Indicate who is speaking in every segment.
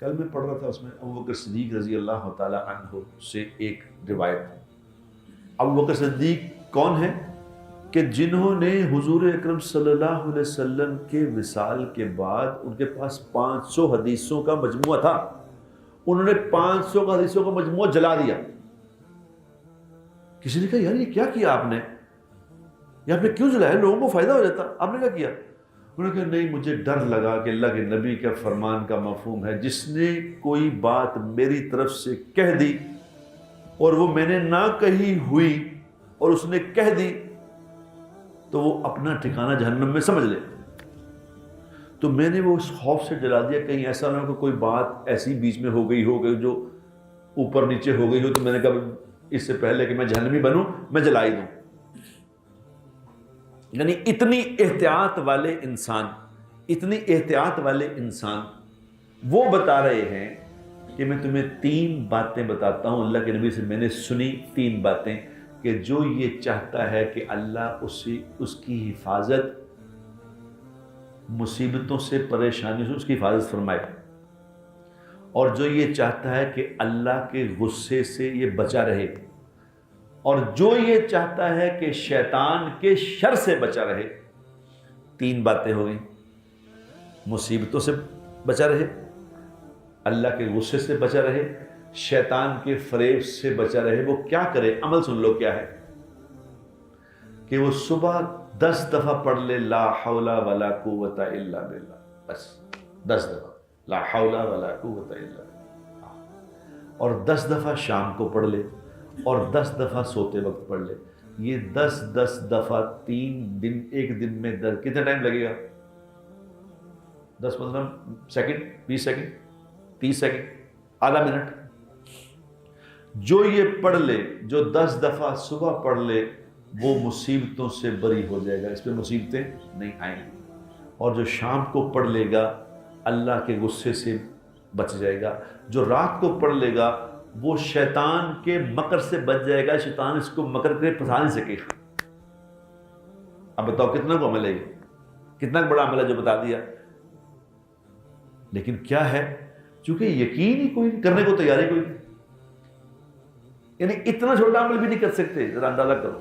Speaker 1: کل میں پڑھ رہا تھا، اس میں ابو بکر صدیق رضی اللہ تعالی عنہ سے ایک روایت ہے۔ ابو بکر صدیق کون ہے کہ جنہوں نے حضور اکرم صلی اللہ علیہ وسلم کے وصال کے بعد ان کے پاس 500 حدیثوں کا مجموعہ تھا، انہوں نے 500 حدیثوں کا مجموعہ جلا دیا۔ کسی نے کہا یار یہ کیا کیا آپ نے، یہ آپ نے کیوں جلایا، لوگوں کو فائدہ ہو جاتا، آپ نے کیا کیا؟ انہوں نے کہا نہیں، مجھے ڈر لگا کہ اللہ کے نبی کا فرمان کا مفہوم ہے جس نے کوئی بات میری طرف سے کہہ دی اور وہ میں نے نہ کہی ہوئی اور اس نے کہہ دی تو وہ اپنا ٹھکانہ جہنم میں سمجھ لے۔ تو میں نے وہ اس خوف سے جلا دیا کہیں ایسا نہ ہو کہ کوئی بات ایسی بیچ میں ہو گئی جو اوپر نیچے ہو گئی ہو، تو میں نے کہا اس سے پہلے کہ میں جہنمی بنوں میں جلا ہی دوں۔ یعنی اتنی احتیاط والے انسان وہ بتا رہے ہیں کہ میں تمہیں 3 باتیں بتاتا ہوں اللہ کے نبی سے میں نے سنی، 3 باتیں کہ جو یہ چاہتا ہے کہ اللہ اس کی حفاظت، مصیبتوں سے پریشانیوں سے اس کی حفاظت فرمائے، اور جو یہ چاہتا ہے کہ اللہ کے غصے سے یہ بچا رہے، اور جو یہ چاہتا ہے کہ شیطان کے شر سے بچا رہے۔ 3 باتیں ہو گئیں، مصیبتوں سے بچا رہے، اللہ کے غصے سے بچا رہے، شیطان کے فریب سے بچا رہے۔ وہ کیا کرے؟ عمل سن لو کیا ہے کہ وہ صبح 10 دفعہ پڑھ لے لا حول ولا قوت الا باللہ، بس 10 دفعہ لا حول ولا قوت الا باللہ، اور 10 دفعہ شام کو پڑھ لے اور 10 دفعہ سوتے وقت پڑھ لے۔ یہ 10 دفعہ 3 دن، ایک دن میں 10، کتنا ٹائم لگے گا؟ 10-15 سیکنڈ، 20 سیکنڈ، 30 سیکنڈ، آدھا منٹ۔ جو یہ پڑھ لے، جو 10 دفعہ صبح پڑھ لے، وہ مصیبتوں سے بری ہو جائے گا، اس پہ مصیبتیں نہیں آئیں گی۔ اور جو شام کو پڑھ لے گا اللہ کے غصے سے بچ جائے گا۔ جو رات کو پڑھ لے گا وہ شیطان کے مکر سے بچ جائے گا، شیطان اس کو مکر کرے پھنسا نہیں سکے۔ اب بتاؤ کتنا کو عمل ہے، یہ کتنا بڑا عمل ہے جو بتا دیا۔ لیکن کیا ہے، چونکہ یقین ہی کوئی نہیں، کرنے کو تیاری کوئی نہیں، یعنی اتنا چھوٹا عمل بھی نہیں کر سکتے، ذرا اندازہ کرو۔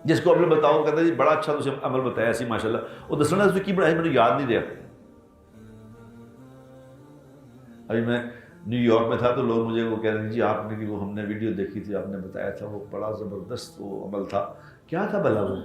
Speaker 1: جس کو عمل بتاؤ کہتا ہے جی بڑا اچھا تجھے عمل بتایا ایسی ماشاءاللہ، وہ دسنا اس کی بڑا ہے مجھے یاد نہیں رہا۔ ابھی میں نیو یارک میں تھا تو لوگ مجھے وہ کہہ رہے ہیں جی آپ نے کہ وہ ہم نے ویڈیو دیکھی تھی، آپ نے بتایا تھا وہ بڑا زبردست وہ عمل تھا، کیا تھا بھلا وہ؟